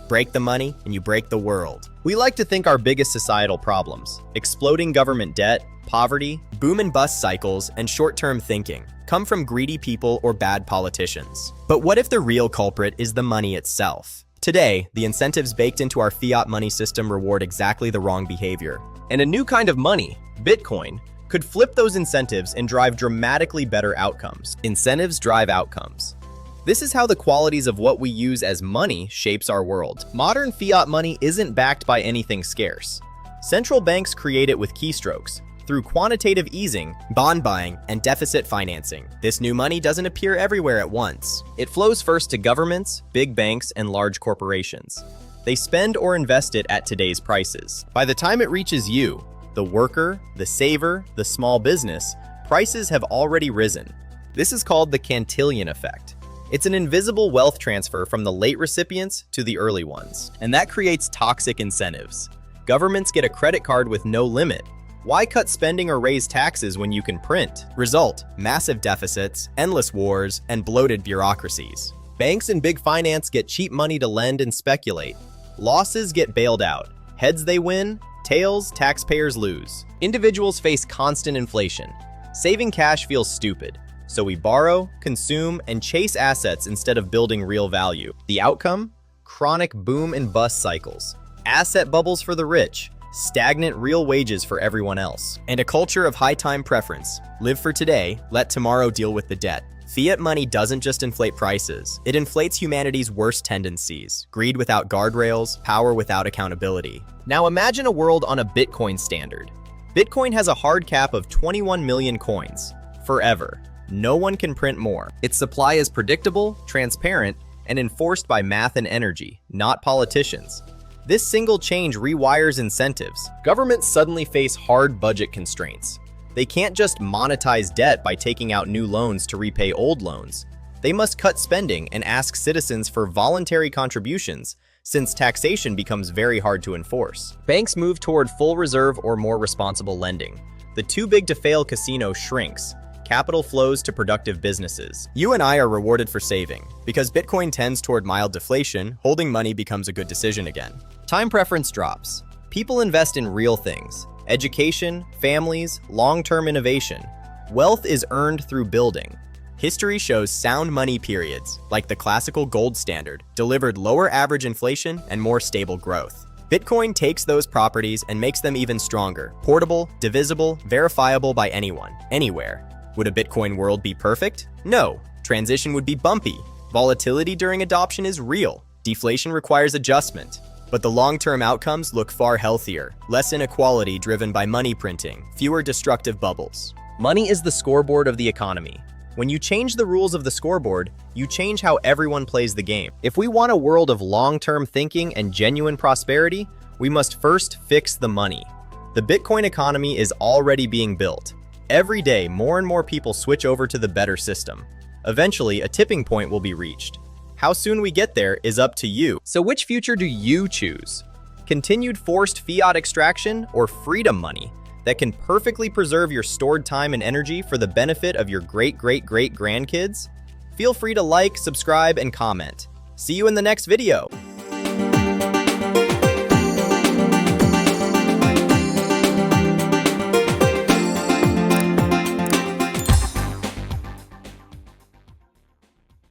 Break the money, and you break the world. We like to think our biggest societal problems, exploding government debt, poverty, boom and bust cycles, and short-term thinking, come from greedy people or bad politicians. But what if the real culprit is the money itself? Today, the incentives baked into our fiat money system reward exactly the wrong behavior. And a new kind of money, Bitcoin, could flip those incentives and drive dramatically better outcomes. Incentives drive outcomes. This is how the qualities of what we use as money shapes our world. Modern fiat money isn't backed by anything scarce. Central banks create it with keystrokes, through quantitative easing, bond buying, and deficit financing. This new money doesn't appear everywhere at once. It flows first to governments, big banks, and large corporations. They spend or invest it at today's prices. By the time it reaches you, the worker, the saver, the small business, prices have already risen. This is called the Cantillon effect. It's an invisible wealth transfer from the late recipients to the early ones. And that creates toxic incentives. Governments get a credit card with no limit. Why cut spending or raise taxes when you can print? Result: massive deficits, endless wars, and bloated bureaucracies. Banks and big finance get cheap money to lend and speculate. Losses get bailed out. Heads they win, tails taxpayers lose. Individuals face constant inflation. Saving cash feels stupid. So we borrow, consume, and chase assets instead of building real value. The outcome? Chronic boom and bust cycles. Asset bubbles for the rich. Stagnant real wages for everyone else. And a culture of high time preference. Live for today, let tomorrow deal with the debt. Fiat money doesn't just inflate prices. It inflates humanity's worst tendencies. Greed without guardrails, power without accountability. Now imagine a world on a Bitcoin standard. Bitcoin has a hard cap of 21 million coins. Forever. No one can print more. Its supply is predictable, transparent, and enforced by math and energy, not politicians. This single change rewires incentives. Governments suddenly face hard budget constraints. They can't just monetize debt by taking out new loans to repay old loans. They must cut spending and ask citizens for voluntary contributions, since taxation becomes very hard to enforce. Banks move toward full reserve or more responsible lending. The too big to fail casino shrinks. Capital flows to productive businesses. You and I are rewarded for saving. Because Bitcoin tends toward mild deflation, holding money becomes a good decision again. Time preference drops. People invest in real things. Education, families, long-term innovation. Wealth is earned through building. History shows sound money periods, like the classical gold standard, delivered lower average inflation and more stable growth. Bitcoin takes those properties and makes them even stronger. Portable, divisible, verifiable by anyone, anywhere. Would a Bitcoin world be perfect? No. Transition would be bumpy. Volatility during adoption is real. Deflation requires adjustment. But the long-term outcomes look far healthier. Less inequality driven by money printing, fewer destructive bubbles. Money is the scoreboard of the economy. When you change the rules of the scoreboard, you change how everyone plays the game. If we want a world of long-term thinking and genuine prosperity, we must first fix the money. The Bitcoin economy is already being built. Every day, more and more people switch over to the better system. Eventually, a tipping point will be reached. How soon we get there is up to you. So which future do you choose? Continued forced fiat extraction or freedom money that can perfectly preserve your stored time and energy for the benefit of your great-great-great grandkids? Feel free to like, subscribe, and comment. See you in the next video.